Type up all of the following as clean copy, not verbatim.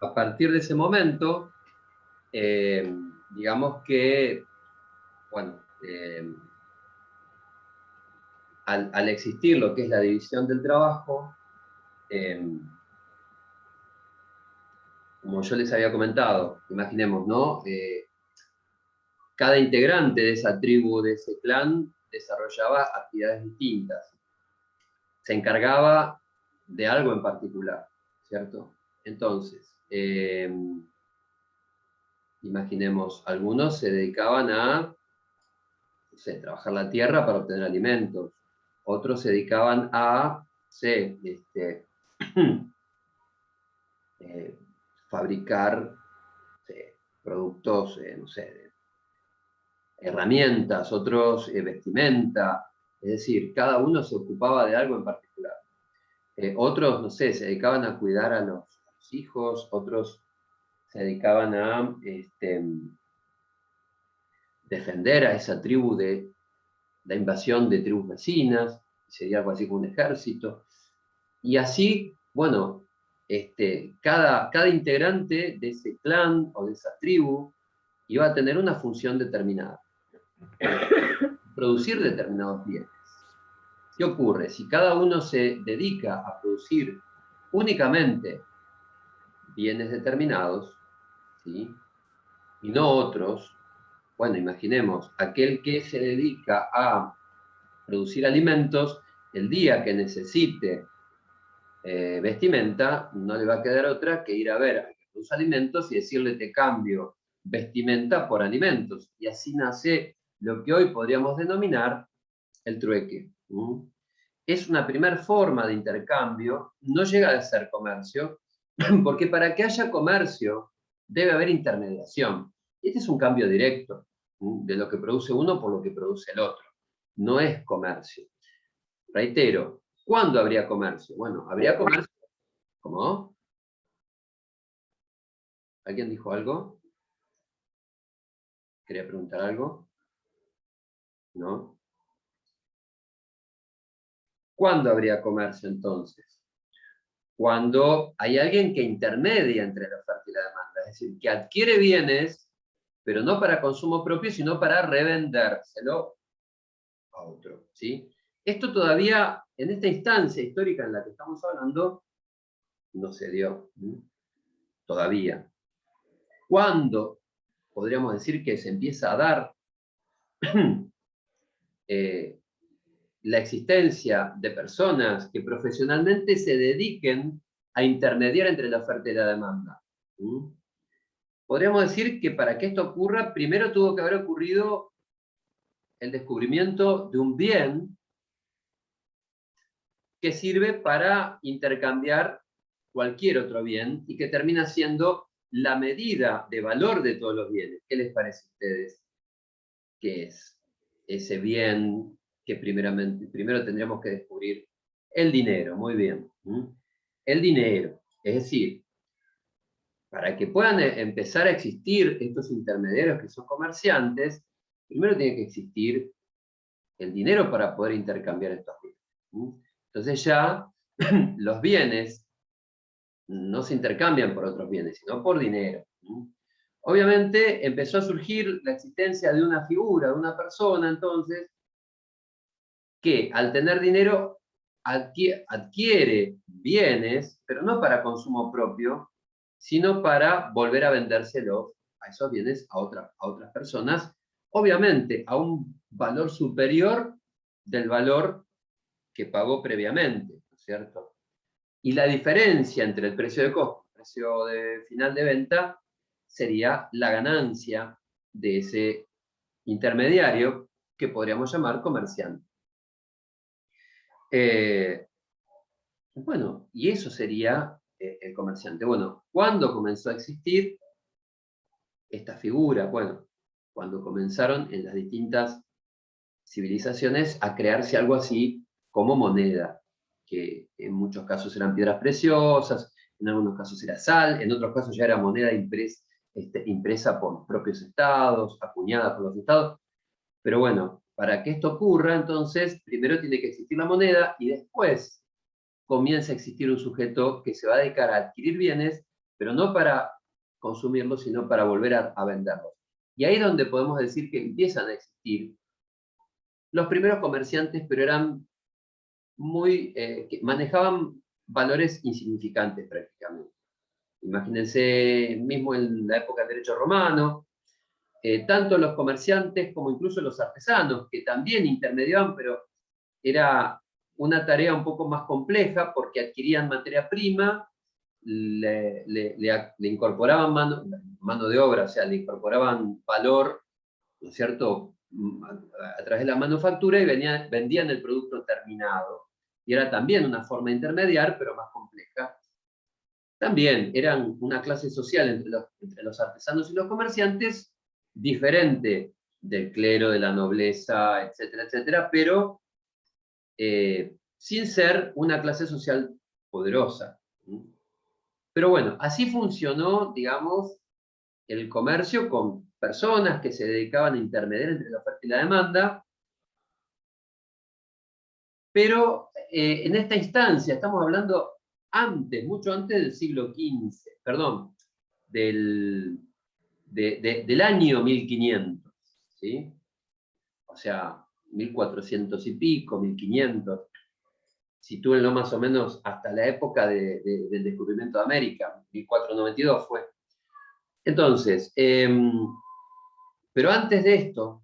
a partir de ese momento, digamos que, bueno, al existir lo que es la división del trabajo, como yo les había comentado, imaginemos, ¿no? Cada integrante de esa tribu, de ese clan, desarrollaba actividades distintas. Se encargaba de algo en particular, ¿cierto? Entonces, imaginemos, algunos se dedicaban a, no sé, trabajar la tierra para obtener alimentos, otros se dedicaban a, no sé, fabricar productos, no sé, herramientas, otros vestimenta, es decir, cada uno se ocupaba de algo en particular. Otros, no sé, se dedicaban a cuidar a los hijos, otros se dedicaban a defender a esa tribu de la invasión de tribus vecinas, sería algo así como un ejército. Y así, bueno, cada integrante de ese clan o de esa tribu iba a tener una función determinada, producir determinados bienes. ¿Qué ocurre? Si cada uno se dedica a producir únicamente bienes determinados, ¿sí? Y no otros, bueno, imaginemos, aquel que se dedica a producir alimentos, el día que necesite vestimenta, no le va a quedar otra que ir a ver a los alimentos y decirle te cambio vestimenta por alimentos. Y así nace lo que hoy podríamos denominar el trueque. Es una primera forma de intercambio, no llega a ser comercio, porque para que haya comercio debe haber intermediación. Este es un cambio directo de lo que produce uno por lo que produce el otro. No es comercio. Reitero, ¿cuándo habría comercio? Bueno, habría comercio. ¿Cómo? ¿Alguien dijo algo? ¿Quería preguntar algo? ¿No? ¿Cuándo habría comercio entonces? Cuando hay alguien que intermedia entre la oferta y la demanda, es decir, que adquiere bienes, pero no para consumo propio, sino para revendérselo a otro, ¿sí? Esto todavía, en esta instancia histórica en la que estamos hablando, no se dio, todavía. ¿Cuándo podríamos decir que se empieza a dar la existencia de personas que profesionalmente se dediquen a intermediar entre la oferta y la demanda? Podríamos decir que para que esto ocurra, primero tuvo que haber ocurrido el descubrimiento de un bien que sirve para intercambiar cualquier otro bien y que termina siendo la medida de valor de todos los bienes. ¿Qué les parece a ustedes que es ese bien que primero tendríamos que descubrir? El dinero, muy bien. El dinero, es decir, para que puedan empezar a existir estos intermediarios que son comerciantes, primero tiene que existir el dinero para poder intercambiar estos bienes. Entonces ya los bienes no se intercambian por otros bienes, sino por dinero. Obviamente empezó a surgir la existencia de una figura, de una persona, entonces, que al tener dinero adquiere bienes, pero no para consumo propio, sino para volver a vendérselos a esos bienes a otras personas, obviamente a un valor superior del valor que pagó previamente, ¿no es cierto? Y la diferencia entre el precio de costo y el precio de final de venta sería la ganancia de ese intermediario que podríamos llamar comerciante. Bueno, y eso sería el comerciante. Bueno, ¿cuándo comenzó a existir esta figura? Bueno, cuando comenzaron en las distintas civilizaciones a crearse algo así como moneda, que en muchos casos eran piedras preciosas, en algunos casos era sal, en otros casos ya era moneda impresa por los propios estados, acuñada por los estados. Pero bueno, para que esto ocurra, entonces, primero tiene que existir la moneda y después comienza a existir un sujeto que se va a dedicar a adquirir bienes pero no para consumirlos, sino para volver a venderlos. Y ahí es donde podemos decir que empiezan a existir los primeros comerciantes, pero eran que manejaban valores insignificantes prácticamente. Imagínense, mismo en la época del derecho romano, tanto los comerciantes como incluso los artesanos, que también intermediaban, pero era una tarea un poco más compleja porque adquirían materia prima, le incorporaban mano de obra, o sea, le incorporaban valor, ¿no es cierto?, a través de la manufactura y vendían el producto terminado. Y era también una forma de intermediar, pero más compleja. También eran una clase social entre los artesanos y los comerciantes, diferente del clero, de la nobleza, etcétera, etcétera, pero sin ser una clase social poderosa. Pero bueno, así funcionó, digamos, el comercio con personas que se dedicaban a intermediar entre la oferta y la demanda, pero en esta instancia estamos hablando antes, mucho antes del siglo XV, perdón, del año 1500, ¿sí? O sea, 1400 y pico, 1500, sitúenlo más o menos hasta la época del descubrimiento de América, 1492 fue. Entonces, pero antes de esto,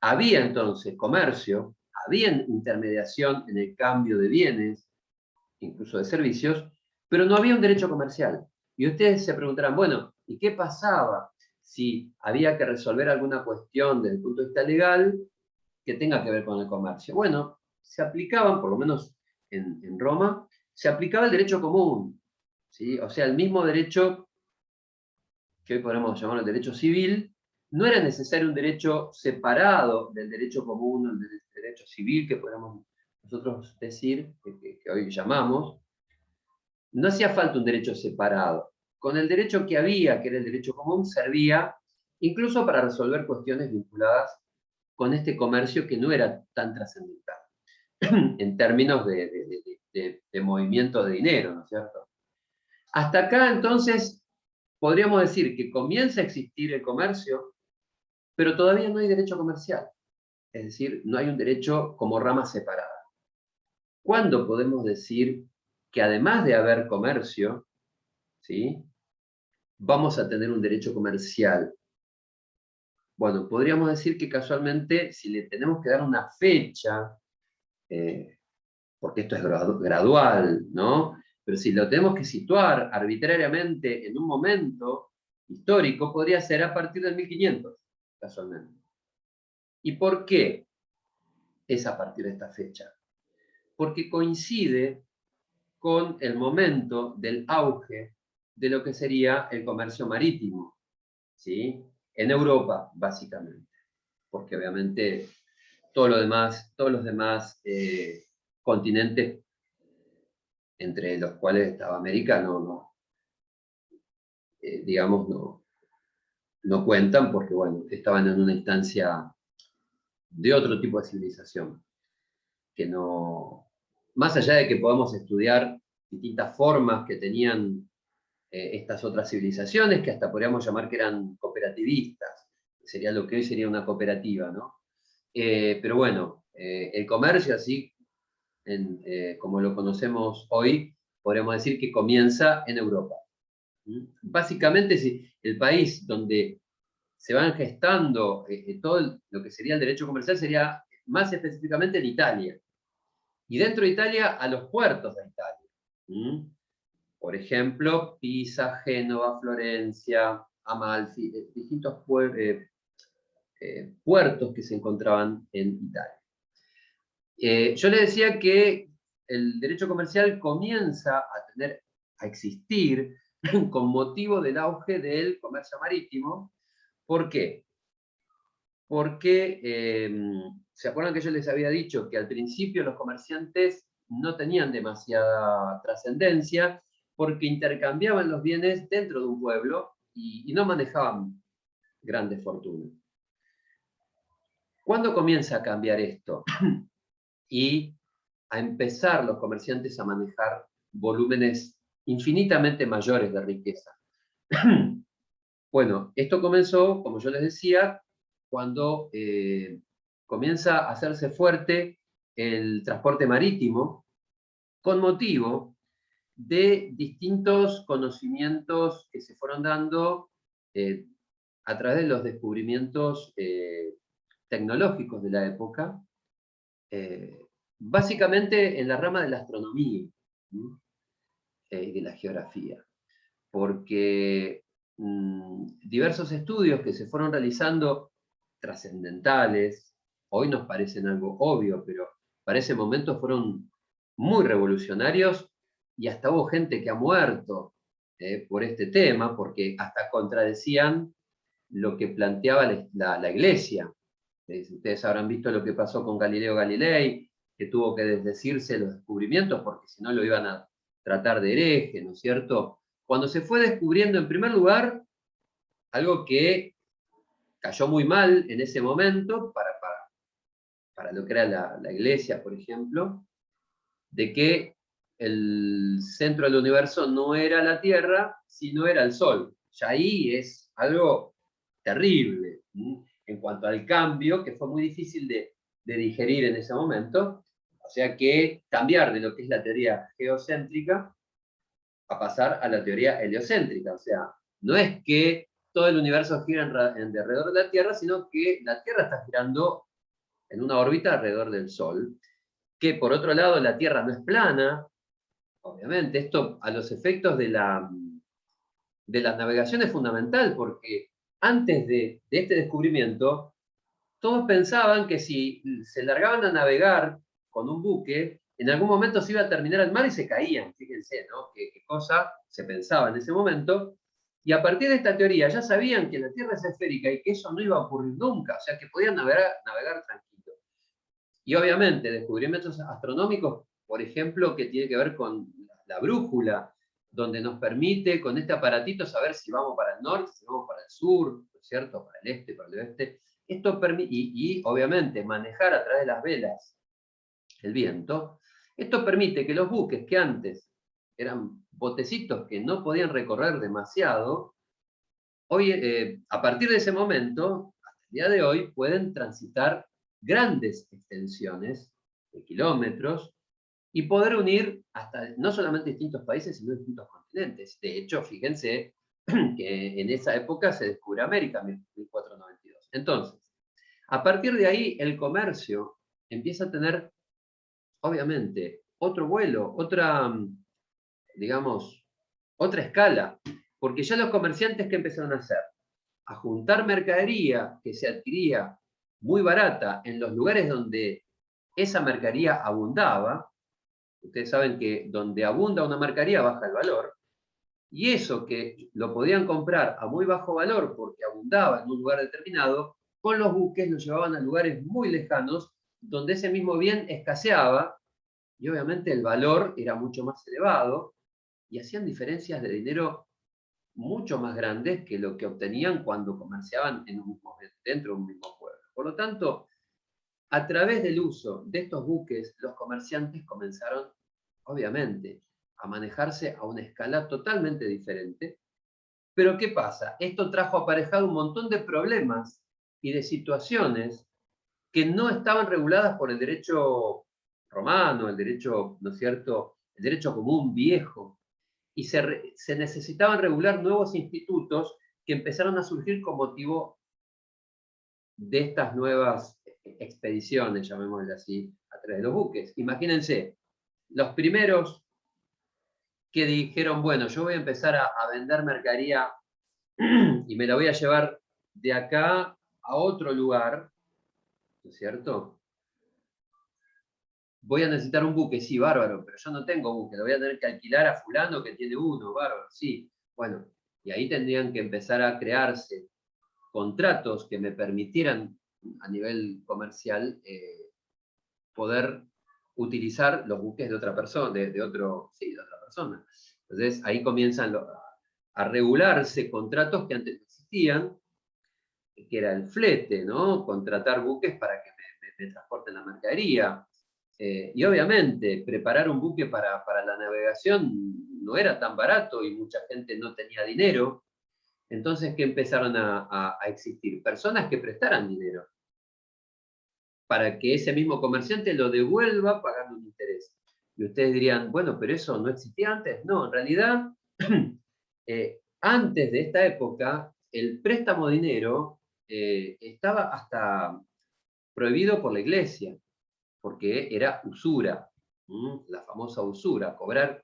había entonces comercio, había intermediación en el cambio de bienes, incluso de servicios, pero no había un derecho comercial. Y ustedes se preguntarán, bueno, ¿y qué pasaba si había que resolver alguna cuestión desde el punto de vista legal que tenga que ver con el comercio? Bueno, se aplicaban, por lo menos en Roma, se aplicaba el derecho común, ¿sí? O sea, el mismo derecho que hoy podemos llamar el derecho civil, no era necesario un derecho separado del derecho común, del derecho civil que podemos nosotros decir, que hoy llamamos. No hacía falta un derecho separado. Con el derecho que había, que era el derecho común, servía incluso para resolver cuestiones vinculadas con este comercio que no era tan trascendental en términos de movimiento de dinero, ¿no es cierto? Hasta acá, entonces, podríamos decir que comienza a existir el comercio, pero todavía no hay derecho comercial. Es decir, no hay un derecho como rama separada. ¿Cuándo podemos decir que además de haber comercio, ¿sí?, vamos a tener un derecho comercial? Bueno, podríamos decir que casualmente, si le tenemos que dar una fecha, porque esto es gradual, ¿no? Pero si lo tenemos que situar arbitrariamente en un momento histórico, podría ser a partir del 1500, casualmente. ¿Y por qué es a partir de esta fecha? Porque coincide con el momento del auge de lo que sería el comercio marítimo, ¿sí?, en Europa, básicamente. Porque obviamente todos los demás continentes, entre los cuales estaba América, digamos, no cuentan porque, bueno, estaban en una instancia de otro tipo de civilización, que no, más allá de que podamos estudiar distintas formas que tenían estas otras civilizaciones, que hasta podríamos llamar que eran cooperativistas, que sería lo que hoy sería una cooperativa, ¿no? Pero bueno, el comercio así, como lo conocemos hoy, podríamos decir que comienza en Europa. Básicamente, el país donde se van gestando todo lo que sería el derecho comercial sería más específicamente en Italia. Y dentro de Italia, a los puertos de Italia. Por ejemplo, Pisa, Génova, Florencia, Amalfi, distintos puertos que se encontraban en Italia. Yo le decía que el derecho comercial comienza a existir con motivo del auge del comercio marítimo. ¿Por qué? Porque, ¿se acuerdan que yo les había dicho que al principio los comerciantes no tenían demasiada trascendencia porque intercambiaban los bienes dentro de un pueblo y no manejaban grandes fortunas? ¿Cuándo comienza a cambiar esto? Y a empezar los comerciantes a manejar volúmenes infinitamente mayores de riqueza. Bueno, esto comenzó, como yo les decía, cuando comienza a hacerse fuerte el transporte marítimo con motivo de distintos conocimientos que se fueron dando eh, a través de los descubrimientos tecnológicos de la época, eh, básicamente en la rama de la astronomía y de la geografía, porque diversos estudios que se fueron realizando trascendentales, hoy nos parecen algo obvio, pero para ese momento fueron muy revolucionarios y hasta hubo gente que ha muerto por este tema, porque hasta contradecían lo que planteaba la Iglesia. Ustedes habrán visto lo que pasó con Galileo Galilei, que tuvo que desdecirse los descubrimientos porque si no lo iban a tratar de hereje, ¿no es cierto? Cuando se fue descubriendo, en primer lugar, algo que cayó muy mal en ese momento para lo que era la Iglesia, por ejemplo, de que el centro del universo no era la Tierra, sino era el Sol. Ya ahí es algo terrible en cuanto al cambio, que fue muy difícil de digerir en ese momento. O sea que cambiar de lo que es la teoría geocéntrica a pasar a la teoría heliocéntrica. O sea, no es que todo el universo gira alrededor de la Tierra, sino que la Tierra está girando en una órbita alrededor del Sol, que por otro lado la Tierra no es plana, obviamente. Esto a los efectos de la navegación es fundamental, porque antes de este descubrimiento, todos pensaban que si se largaban a navegar con un buque, en algún momento se iba a terminar el mar y se caían. Fíjense, ¿no? Qué cosa se pensaba en ese momento. Y a partir de esta teoría ya sabían que la Tierra es esférica y que eso no iba a ocurrir nunca, o sea que podían navegar tranquilos. Y obviamente descubrimientos astronómicos, por ejemplo, que tiene que ver con la brújula, donde nos permite con este aparatito saber si vamos para el norte, si vamos para el sur, ¿no es cierto? Para el este, para el oeste. Esto permite, y obviamente manejar a través de las velas el viento, esto permite que los buques que antes eran botecitos que no podían recorrer demasiado, hoy, a partir de ese momento, hasta el día de hoy, pueden transitar grandes extensiones de kilómetros y poder unir hasta no solamente distintos países, sino distintos continentes. De hecho, fíjense que en esa época se descubre América, en 1492. Entonces, a partir de ahí, el comercio empieza a tener, obviamente, otro vuelo, otra, digamos, otra escala, porque ya los comerciantes que empezaron a hacer, a juntar mercadería que se adquiría muy barata en los lugares donde esa mercadería abundaba. Ustedes saben que donde abunda una mercadería baja el valor, y eso que lo podían comprar a muy bajo valor porque abundaba en un lugar determinado, con los buques lo llevaban a lugares muy lejanos donde ese mismo bien escaseaba y obviamente el valor era mucho más elevado y hacían diferencias de dinero mucho más grandes que lo que obtenían cuando comerciaban dentro de un mismo pueblo. Por lo tanto, a través del uso de estos buques, los comerciantes comenzaron, obviamente, a manejarse a una escala totalmente diferente. Pero ¿qué pasa? Esto trajo aparejado un montón de problemas y de situaciones que no estaban reguladas por el derecho romano, el derecho, ¿no es cierto?, el derecho común viejo, y se necesitaban regular nuevos institutos que empezaron a surgir con motivo de estas nuevas expediciones, llamémosle así, a través de los buques. Imagínense, los primeros que dijeron, bueno, yo voy a empezar a vender mercadería y me la voy a llevar de acá a otro lugar, ¿no es cierto? Voy a necesitar un buque, sí, bárbaro, pero yo no tengo buque, lo voy a tener que alquilar a fulano que tiene uno, bárbaro, sí. Bueno, y ahí tendrían que empezar a crearse contratos que me permitieran a nivel comercial poder utilizar los buques de otra persona, de otra persona. Entonces ahí comienzan a regularse contratos que antes no existían, que era el flete, ¿no? Contratar buques para que me transporten la mercadería. Y obviamente, preparar un buque para la navegación no era tan barato y mucha gente no tenía dinero. Entonces, ¿qué empezaron a existir? Personas que prestaran dinero para que ese mismo comerciante lo devuelva pagando un interés. Y ustedes dirían, bueno, pero eso no existía antes. No, en realidad, antes de esta época, el préstamo de dinero estaba hasta prohibido por la iglesia, porque era usura, la famosa usura, cobrar,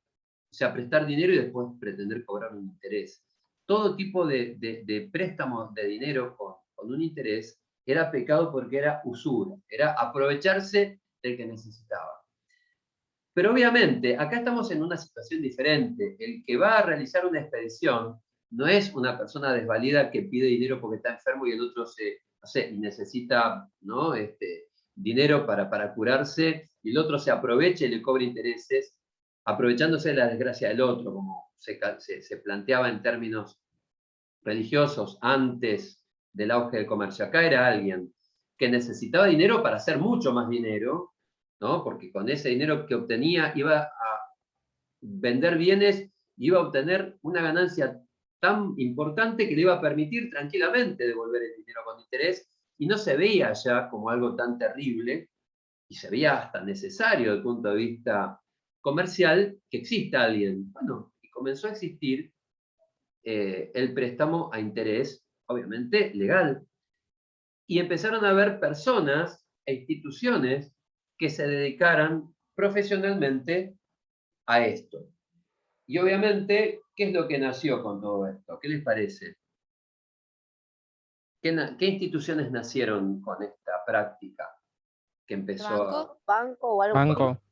o sea, prestar dinero y después pretender cobrar un interés. Todo tipo de préstamos de dinero con un interés era pecado porque era usura, era aprovecharse del que necesitaba. Pero obviamente, acá estamos en una situación diferente. El que va a realizar una expedición no es una persona desvalida que pide dinero porque está enfermo y el otro no sé, necesita, ¿no? Dinero para curarse, y el otro se aprovecha y le cobra intereses, aprovechándose de la desgracia del otro, como se planteaba en términos religiosos antes del auge del comercio. Acá era alguien que necesitaba dinero para hacer mucho más dinero, ¿no? Porque con ese dinero que obtenía iba a vender bienes, iba a obtener una ganancia tan importante que le iba a permitir tranquilamente devolver el dinero con interés, y no se veía ya como algo tan terrible, y se veía hasta necesario desde el punto de vista comercial que exista alguien. Bueno, y comenzó a existir el préstamo a interés, obviamente legal, y empezaron a haber personas e instituciones que se dedicaran profesionalmente a esto. Y obviamente, ¿qué es lo que nació con todo esto? ¿Qué les parece? ¿Qué instituciones nacieron con esta práctica que empezó a... ¿Banco o algo? Banco.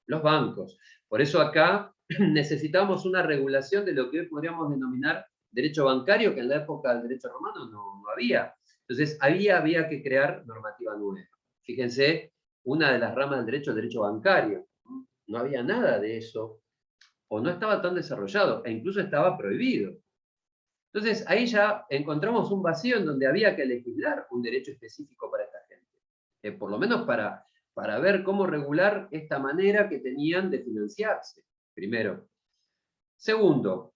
Los bancos. Por eso acá necesitamos una regulación de lo que hoy podríamos denominar derecho bancario, que en la época del derecho romano no había. Entonces, había que crear normativa nueva. Fíjense, una de las ramas del derecho es el derecho bancario. No había nada de eso, o no estaba tan desarrollado, e incluso estaba prohibido. Entonces, ahí ya encontramos un vacío en donde había que legislar un derecho específico para esta gente. Por lo menos para ver cómo regular esta manera que tenían de financiarse, primero. Segundo,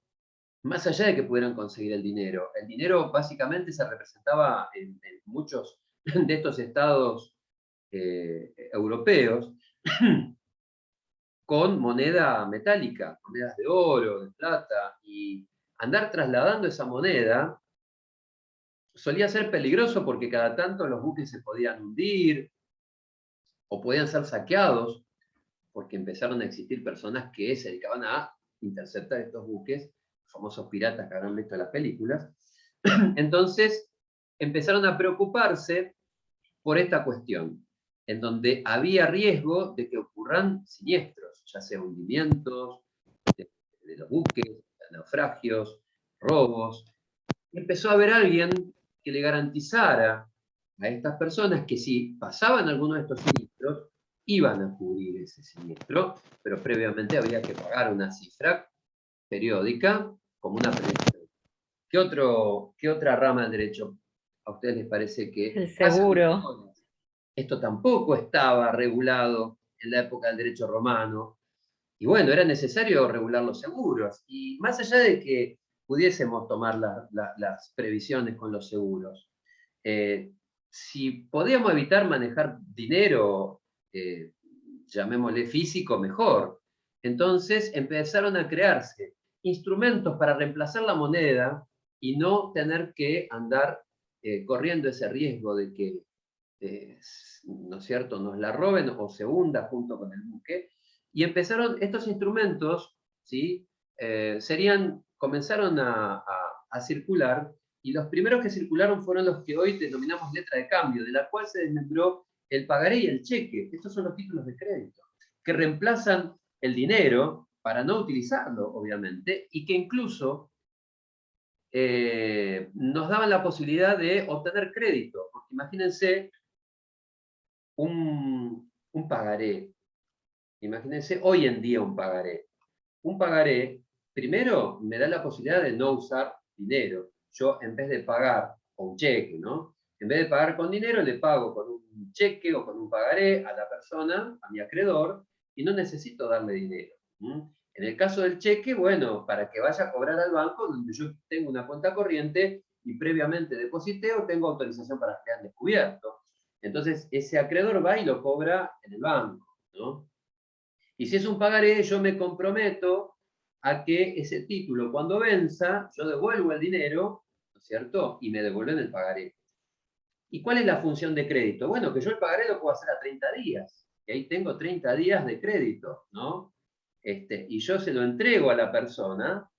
más allá de que pudieran conseguir el dinero básicamente se representaba en muchos de estos estados europeos con moneda metálica, monedas de oro, de plata, y andar trasladando esa moneda solía ser peligroso porque cada tanto los buques se podían hundir o podían ser saqueados, porque empezaron a existir personas que se dedicaban a interceptar estos buques, famosos piratas que habrán visto en las películas. Entonces empezaron a preocuparse por esta cuestión, en donde había riesgo de que ocurran siniestros, ya sea hundimientos de los buques, naufragios, robos. Y empezó a haber alguien que le garantizara a estas personas que si pasaban alguno de estos siniestros, iban a cubrir ese siniestro, pero previamente había que pagar una cifra periódica como una prevención. ¿Qué otra rama del derecho a ustedes les parece que... El seguro. Esto tampoco estaba regulado en la época del derecho romano. Y bueno, era necesario regular los seguros. Y más allá de que pudiésemos tomar las previsiones con los seguros, si podíamos evitar manejar dinero, llamémosle físico, mejor. Entonces empezaron a crearse instrumentos para reemplazar la moneda y no tener que andar corriendo ese riesgo de que, ¿no es cierto?, nos la roben o se hunda junto con el buque. Y empezaron estos instrumentos, ¿sí? Comenzaron a circular, y los primeros que circularon fueron los que hoy denominamos letra de cambio, de la cual se desmembró el pagaré y el cheque. Estos son los títulos de crédito, que reemplazan el dinero para no utilizarlo, obviamente, y que incluso nos daban la posibilidad de obtener crédito. Porque imagínense un pagaré. Imagínense hoy en día un pagaré. Un pagaré, primero, me da la posibilidad de no usar dinero. Yo, en vez de pagar con un cheque, ¿no? En vez de pagar con dinero, le pago con un cheque o con un pagaré a la persona, a mi acreedor, y no necesito darle dinero. En el caso del cheque, bueno, para que vaya a cobrar al banco, donde yo tengo una cuenta corriente y previamente deposité o tengo autorización para que han descubierto. Entonces, ese acreedor va y lo cobra en el banco, ¿no? Y si es un pagaré, yo me comprometo a que ese título, cuando venza, yo devuelvo el dinero, ¿no es cierto? Y me devuelven el pagaré. ¿Y cuál es la función de crédito? Bueno, que yo el pagaré lo puedo hacer a 30 días. Y ahí tengo 30 días de crédito, ¿no? Y yo se lo entrego a la persona,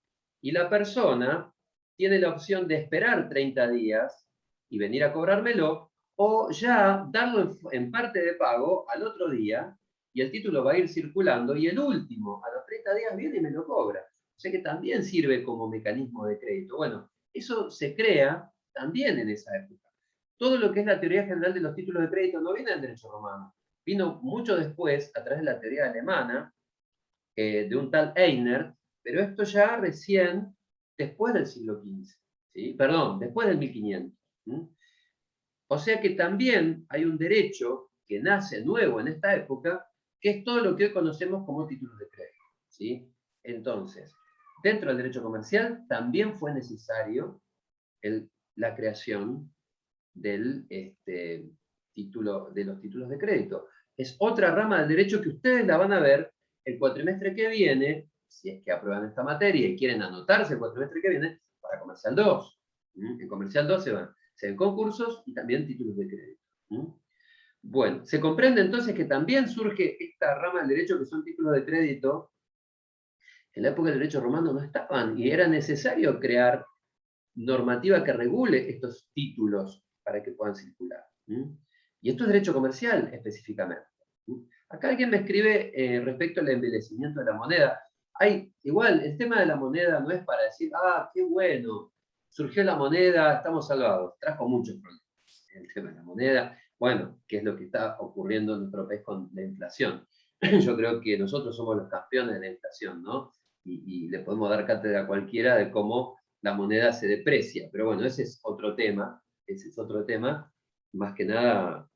y la persona tiene la opción de esperar 30 días y venir a cobrármelo, o ya darlo en parte de pago al otro día, y el título va a ir circulando, y el último, a los 30 días, viene y me lo cobra. O sea que también sirve como mecanismo de crédito. Bueno, eso se crea también en esa época. Todo lo que es la teoría general de los títulos de crédito no viene del derecho romano. Vino mucho después, a través de la teoría alemana, de un tal Einer, pero esto ya recién después del siglo XV, ¿sí? Perdón, después del 1500. ¿Sí? O sea que también hay un derecho que nace nuevo en esta época, que es todo lo que hoy conocemos como títulos de crédito, ¿sí? Entonces, dentro del derecho comercial también fue necesario la creación del título, de los títulos de crédito. Es otra rama del derecho que ustedes la van a ver el cuatrimestre que viene, si es que aprueban esta materia y quieren anotarse el cuatrimestre que viene, para Comercial 2. En Comercial 2 se ven concursos y también títulos de crédito. Bueno, se comprende entonces que también surge esta rama del derecho que son títulos de crédito. En la época del derecho romano no estaban y era necesario crear normativa que regule estos títulos para que puedan circular. Y esto es derecho comercial específicamente. Acá alguien me escribe respecto al embellecimiento de la moneda. Igual, el tema de la moneda no es para decir, qué bueno, surgió la moneda, estamos salvados. Trajo muchos problemas. El tema de la moneda, bueno, qué es lo que está ocurriendo en nuestro país con la inflación. Yo creo que nosotros somos los campeones de la inflación, ¿no? Y le podemos dar cátedra a cualquiera de cómo la moneda se deprecia. Pero bueno, ese es otro tema, más que nada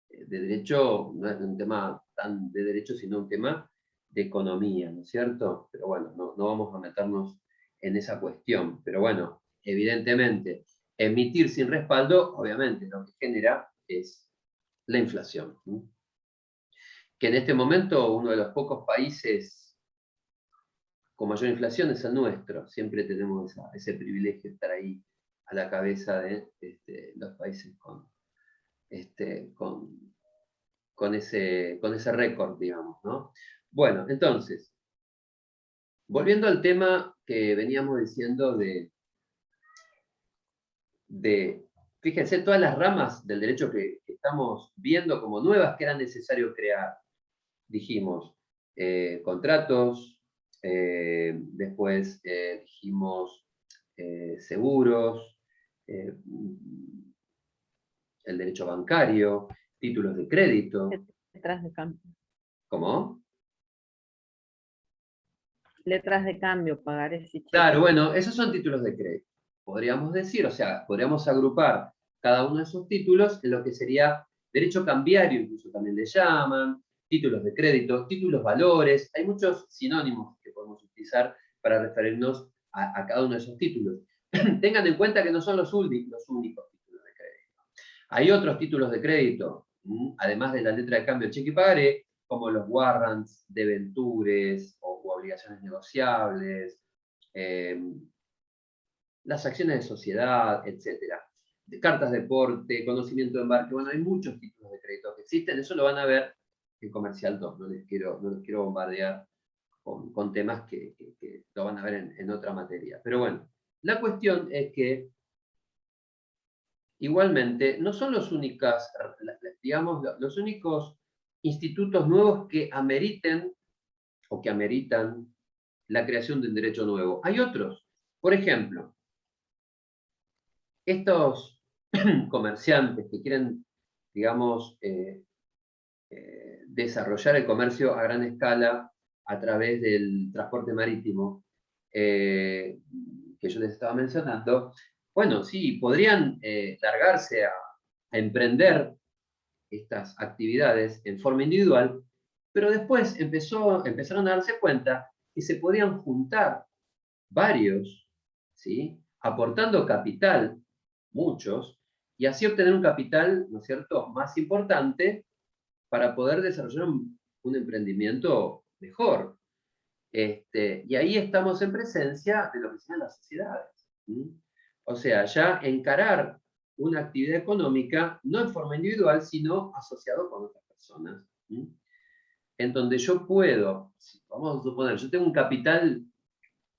de derecho, no es un tema tan de derecho, sino un tema de economía, ¿no es cierto? Pero bueno, no vamos a meternos en esa cuestión. Pero bueno, evidentemente, emitir sin respaldo, obviamente, lo que genera es la inflación. ¿Sí? Que en este momento uno de los pocos países con mayor inflación es el nuestro. Siempre tenemos ese privilegio de estar ahí a la cabeza de los países con ese récord, digamos, ¿no? Bueno, entonces, volviendo al tema que veníamos diciendo fíjense, todas las ramas del derecho que estamos viendo como nuevas que era necesario crear. Dijimos, contratos, después dijimos seguros, el derecho bancario, títulos de crédito. Letras de cambio. ¿Cómo? Letras de cambio, pagares y cheques. Claro, bueno, esos son títulos de crédito. Podríamos decir, o sea, podríamos agrupar cada uno de esos títulos en lo que sería derecho cambiario, incluso también le llaman, títulos de crédito, títulos valores. Hay muchos sinónimos que podemos utilizar para referirnos a cada uno de esos títulos. Tengan en cuenta que no son los únicos títulos de crédito. Hay otros títulos de crédito, además de la letra de cambio, cheque y pagaré, como los warrants, debentures o obligaciones negociables, las acciones de sociedad, etc. Cartas de porte, conocimiento de embarque, bueno, hay muchos títulos de crédito que existen, eso lo van a ver en Comercial 2, no les quiero bombardear con temas que lo van a ver en otra materia. Pero bueno, la cuestión es que igualmente no son los únicos institutos nuevos que ameriten o que ameritan la creación de un derecho nuevo. Hay otros. Por ejemplo, estos comerciantes que quieren, digamos, desarrollar el comercio a gran escala a través del transporte marítimo, que yo les estaba mencionando, bueno, sí, podrían largarse a emprender estas actividades en forma individual, pero después empezaron a darse cuenta que se podían juntar varios, ¿sí? Aportando capital, muchos, y así obtener un capital, ¿no es cierto?, más importante para poder desarrollar un emprendimiento mejor. Y ahí estamos en presencia de lo que sean las sociedades. ¿Sí? O sea, ya encarar una actividad económica no en forma individual, sino asociado con otras personas. ¿Sí? En donde yo puedo, vamos a suponer, yo tengo un capital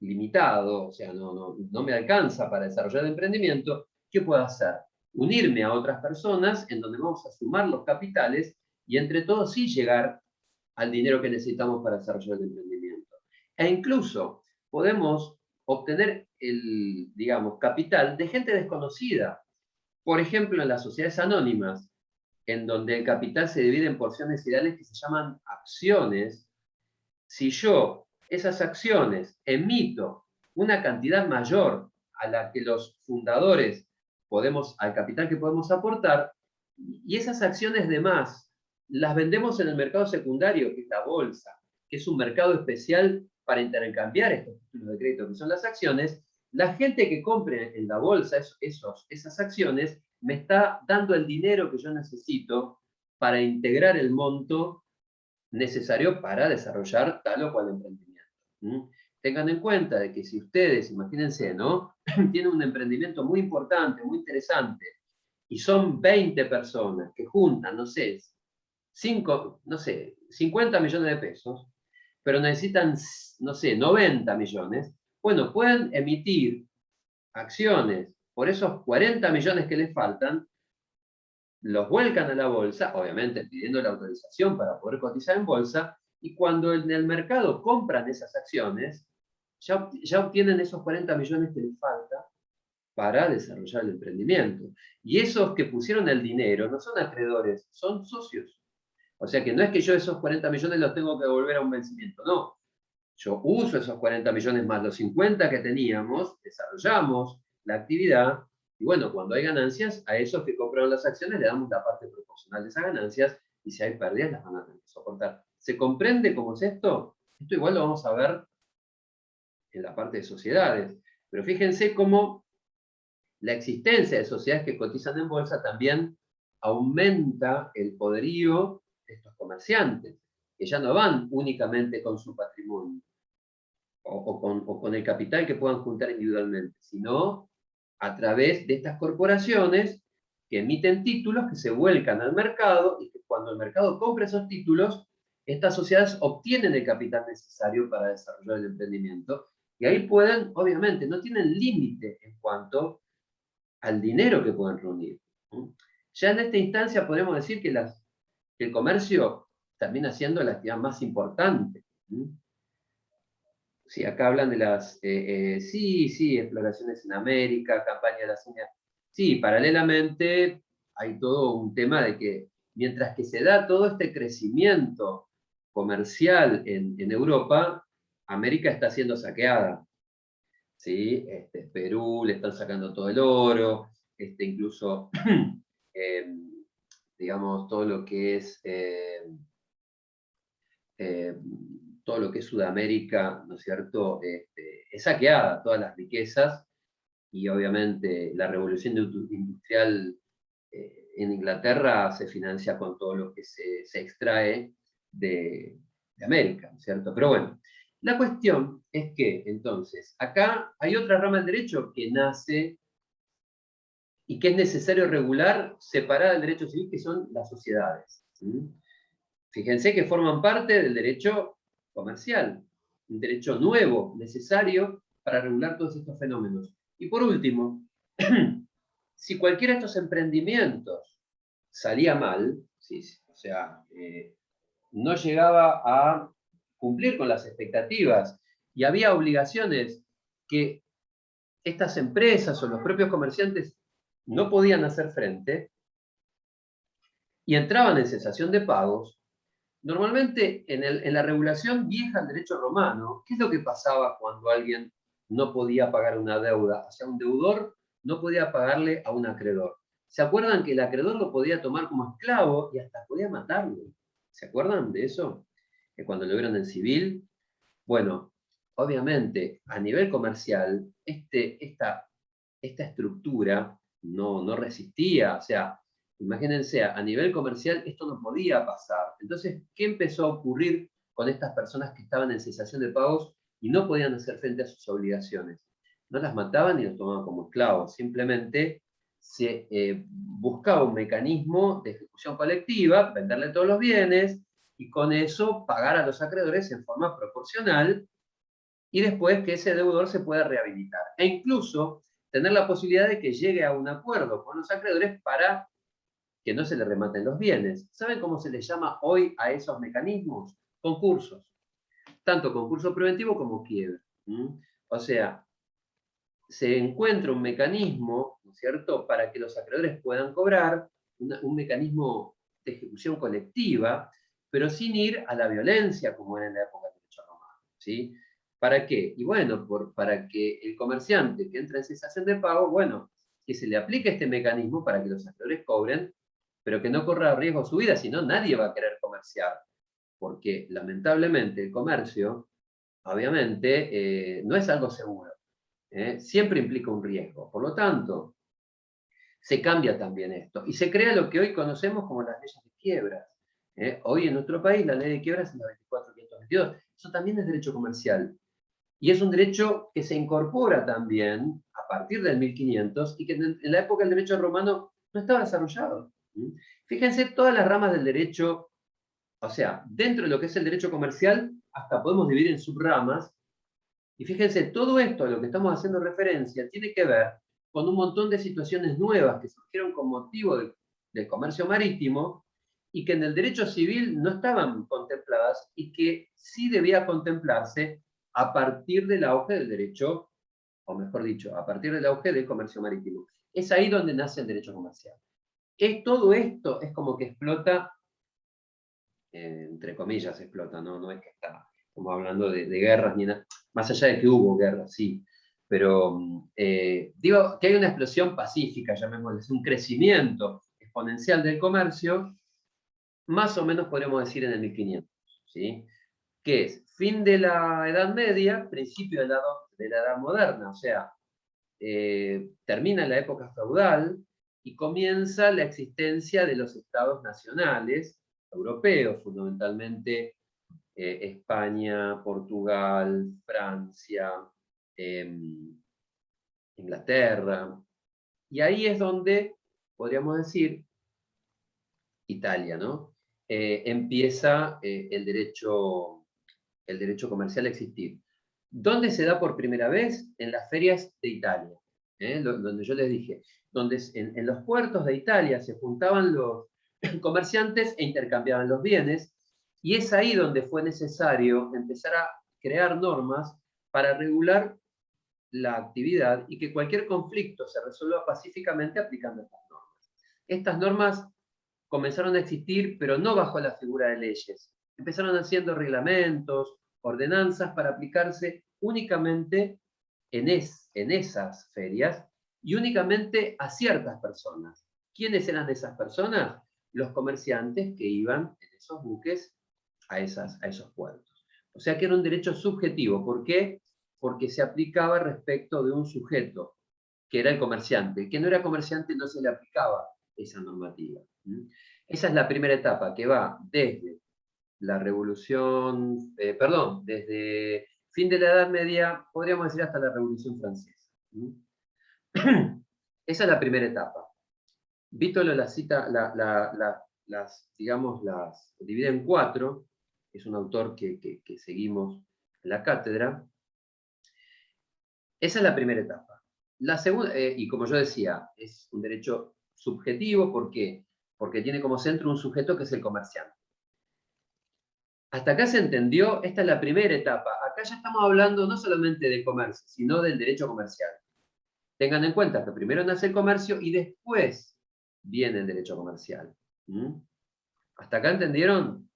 limitado, o sea, no me alcanza para desarrollar el emprendimiento, ¿qué puedo hacer? Unirme a otras personas en donde vamos a sumar los capitales y entre todos sí llegar al dinero que necesitamos para desarrollar el emprendimiento. E incluso podemos obtener el, digamos, capital de gente desconocida. Por ejemplo, en las sociedades anónimas, en donde el capital se divide en porciones ideales que se llaman acciones, si yo esas acciones emito una cantidad mayor a la que los fundadores podemos, al capital que podemos aportar, y esas acciones de más las vendemos en el mercado secundario, que es la bolsa, que es un mercado especial para intercambiar estos títulos de crédito, que son las acciones. La gente que compre en la bolsa esas acciones me está dando el dinero que yo necesito para integrar el monto necesario para desarrollar tal o cual emprendimiento. ¿Mm? Tengan en cuenta de que si ustedes, imagínense, ¿no? Tienen un emprendimiento muy importante, muy interesante, y son 20 personas que juntan, no sé, 50 millones de pesos, pero necesitan, no sé, 90 millones, bueno, pueden emitir acciones por esos 40 millones que les faltan, los vuelcan a la bolsa, obviamente pidiendo la autorización para poder cotizar en bolsa, y cuando en el mercado compran esas acciones, ya obtienen esos 40 millones que les falta para desarrollar el emprendimiento. Y esos que pusieron el dinero no son acreedores, son socios. O sea que no es que yo esos 40 millones los tengo que devolver a un vencimiento, no. Yo uso esos 40 millones más los 50 que teníamos, desarrollamos la actividad, y bueno, cuando hay ganancias, a esos que compraron las acciones le damos la parte proporcional de esas ganancias, y si hay pérdidas las van a tener que soportar. ¿Se comprende cómo es esto? Esto igual lo vamos a ver en la parte de sociedades, pero fíjense cómo la existencia de sociedades que cotizan en bolsa también aumenta el poderío de estos comerciantes, que ya no van únicamente con su patrimonio o con el capital que puedan juntar individualmente, sino a través de estas corporaciones que emiten títulos que se vuelcan al mercado y que cuando el mercado compra esos títulos, estas sociedades obtienen el capital necesario para desarrollar el emprendimiento y ahí pueden, obviamente, no tienen límite en cuanto al dinero que pueden reunir. Ya en esta instancia podemos decir que el comercio termina siendo la actividad más importante. Sí, acá hablan de las, sí, exploraciones en América, campaña de las uñas. Sí, paralelamente hay todo un tema de que mientras que se da todo este crecimiento comercial en Europa, América está siendo saqueada. ¿Sí? Perú le están sacando todo el oro, incluso, digamos, todo lo que es todo lo que es Sudamérica, ¿no es cierto?, es saqueada, todas las riquezas, y obviamente la revolución industrial en Inglaterra se financia con todo lo que se extrae de América, ¿no es cierto? Pero bueno, la cuestión es que, entonces, acá hay otra rama del derecho que nace y que es necesario regular separada del derecho civil, que son las sociedades. ¿Sí? Fíjense que forman parte del derecho comercial, un derecho nuevo, necesario para regular todos estos fenómenos. Y por último, si cualquiera de estos emprendimientos salía mal, ¿sí? O sea, no llegaba a cumplir con las expectativas y había obligaciones que estas empresas o los propios comerciantes no podían hacer frente y entraban en cesación de pagos, normalmente en la regulación vieja del derecho romano, ¿qué es lo que pasaba cuando alguien no podía pagar una deuda? O sea, un deudor no podía pagarle a un acreedor. ¿Se acuerdan que el acreedor lo podía tomar como esclavo y hasta podía matarlo? ¿Se acuerdan de eso? Que cuando lo vieron en civil. Bueno, obviamente, a nivel comercial, esta estructura no resistía. O sea, imagínense, a nivel comercial esto no podía pasar. Entonces, ¿qué empezó a ocurrir con estas personas que estaban en cesación de pagos y no podían hacer frente a sus obligaciones? No las mataban ni los tomaban como esclavos, simplemente se buscaba un mecanismo de ejecución colectiva, venderle todos los bienes, y con eso pagar a los acreedores en forma proporcional, y después que ese deudor se pueda rehabilitar. E incluso tener la posibilidad de que llegue a un acuerdo con los acreedores para que no se le rematen los bienes. ¿Saben cómo se les llama hoy a esos mecanismos? Concursos. Tanto concurso preventivo como quiebra. O sea, se encuentra un mecanismo, ¿no es cierto?, para que los acreedores puedan cobrar, un mecanismo de ejecución colectiva, pero sin ir a la violencia como era en la época del derecho romano, ¿sí? ¿Para qué? Y bueno, para que el comerciante que entra en cesación de pago, bueno, que se le aplique este mecanismo para que los acreedores cobren, pero que no corra riesgo su vida, si no nadie va a querer comerciar, porque lamentablemente el comercio, obviamente, no es algo seguro. Siempre implica un riesgo. Por lo tanto, se cambia también esto. Y se crea lo que hoy conocemos como las leyes de quiebras. Hoy en nuestro país la ley de quiebras es la 24.522. Eso también es derecho comercial. Y es un derecho que se incorpora también a partir del 1500 y que en la época del derecho romano no estaba desarrollado. Fíjense todas las ramas del derecho, o sea, dentro de lo que es el derecho comercial, hasta podemos dividir en subramas. Y fíjense, todo esto a lo que estamos haciendo referencia tiene que ver con un montón de situaciones nuevas que surgieron con motivo del comercio marítimo y que en el derecho civil no estaban contempladas y que sí debía contemplarse a partir del auge del derecho, o mejor dicho, a partir del auge del comercio marítimo. Es ahí donde nace el derecho comercial. Todo esto es como que explota, entre comillas explota, no es que está como hablando de guerras ni nada, más allá de que hubo guerras, sí, pero digo que hay una explosión pacífica, llamémosle, un crecimiento exponencial del comercio, más o menos podríamos decir en el 1500, ¿sí? Que es fin de la Edad Media, principio de la Edad Moderna, o sea, termina la época feudal y comienza la existencia de los estados nacionales europeos, fundamentalmente España, Portugal, Francia, Inglaterra. Y ahí es donde, podríamos decir, Italia, ¿no? Empieza el derecho comercial a existir. ¿Dónde se da por primera vez? En las ferias de Italia, donde yo les dije, donde en los puertos de Italia se juntaban los comerciantes e intercambiaban los bienes, y es ahí donde fue necesario empezar a crear normas para regular la actividad y que cualquier conflicto se resuelva pacíficamente aplicando estas normas. Estas normas comenzaron a existir, pero no bajo la figura de leyes. Empezaron haciendo reglamentos, ordenanzas para aplicarse únicamente en esas ferias y únicamente a ciertas personas. ¿Quiénes eran esas personas? Los comerciantes que iban en esos buques a esos puertos. O sea que era un derecho subjetivo. ¿Por qué? Porque se aplicaba respecto de un sujeto, que era el comerciante. El que no era comerciante no se le aplicaba esa normativa. Esa es la primera etapa, que va desde la revolución, desde fin de la Edad Media, podríamos decir hasta la Revolución Francesa. Esa es la primera etapa. Vítolo las divide en 4, es un autor que seguimos en la cátedra. Esa es la primera etapa. La segunda, y como yo decía, es un derecho subjetivo, ¿por qué? Porque tiene como centro un sujeto que es el comerciante. Hasta acá se entendió, esta es la primera etapa. Acá ya estamos hablando no solamente de comercio, sino del derecho comercial. Tengan en cuenta que primero nace el comercio y después viene el derecho comercial. ¿Hasta acá entendieron?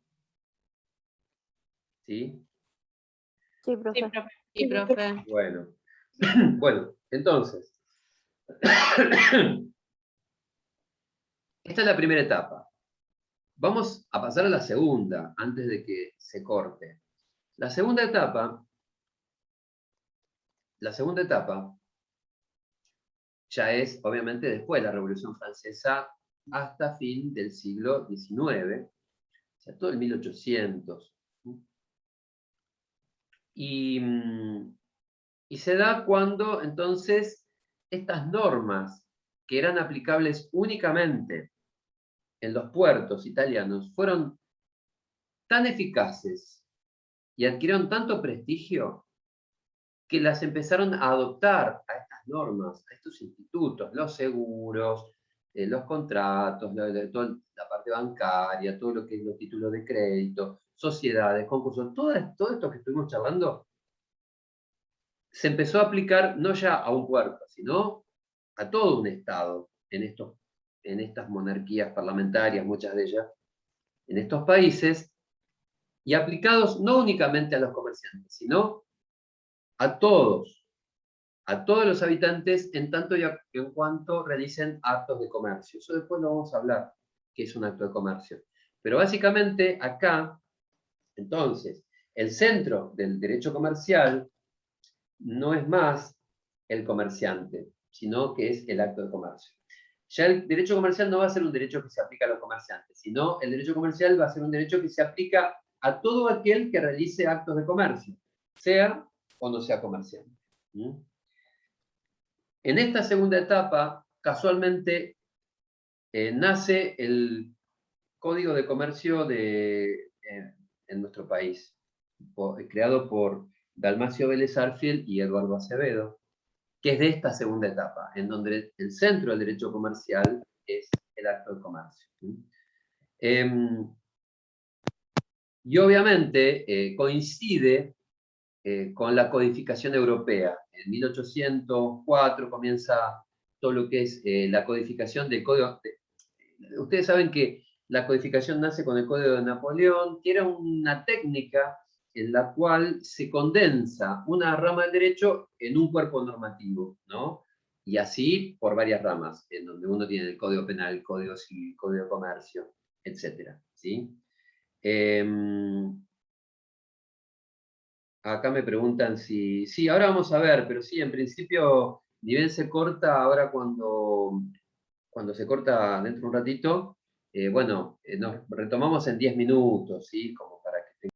¿Sí? Sí, profe. Sí, profe. Bueno, bueno, entonces, esta es la primera etapa. Vamos a pasar a la segunda, antes de que se corte. La segunda etapa La segunda etapa ya es, obviamente, después de la Revolución Francesa hasta fin del siglo XIX, o sea, todo el 1800. Y, y se da cuando, entonces, estas normas que eran aplicables únicamente en los puertos italianos fueron tan eficaces y adquirieron tanto prestigio que las empezaron a adoptar a estas normas, a estos institutos, los seguros, los contratos, toda la parte bancaria, todo lo que es los títulos de crédito, sociedades, concursos, todo esto que estuvimos charlando, se empezó a aplicar no ya a un puerto, sino a todo un Estado en estas monarquías parlamentarias, muchas de ellas, en estos países, y aplicados no únicamente a los comerciantes, sino a todos los habitantes, en tanto y en cuanto realicen actos de comercio. Eso después lo vamos a hablar, qué es un acto de comercio. Pero básicamente acá, entonces, el centro del derecho comercial no es más el comerciante, sino que es el acto de comercio. Ya el derecho comercial no va a ser un derecho que se aplica a los comerciantes, sino el derecho comercial va a ser un derecho que se aplica a todo aquel que realice actos de comercio, sea o no sea comerciante. En esta segunda etapa, casualmente, nace el Código de Comercio en nuestro país, creado por Dalmacio Vélez Arfiel y Eduardo Acevedo, que es de esta segunda etapa, en donde el centro del derecho comercial es el acto de comercio. Y obviamente coincide con la codificación europea. En 1804 comienza todo lo que es la codificación del Código. Ustedes saben que la codificación nace con el Código de Napoleón, que era una técnica en la cual se condensa una rama del derecho en un cuerpo normativo, ¿no? Y así por varias ramas, en donde uno tiene el Código Penal, el Código Civil, el Código de Comercio, etc. ¿Sí? Acá me preguntan si... Sí, ahora vamos a ver, pero sí, en principio, ni bien se corta, ahora cuando se corta dentro de un ratito, bueno, nos retomamos en 10 minutos, ¿sí? Como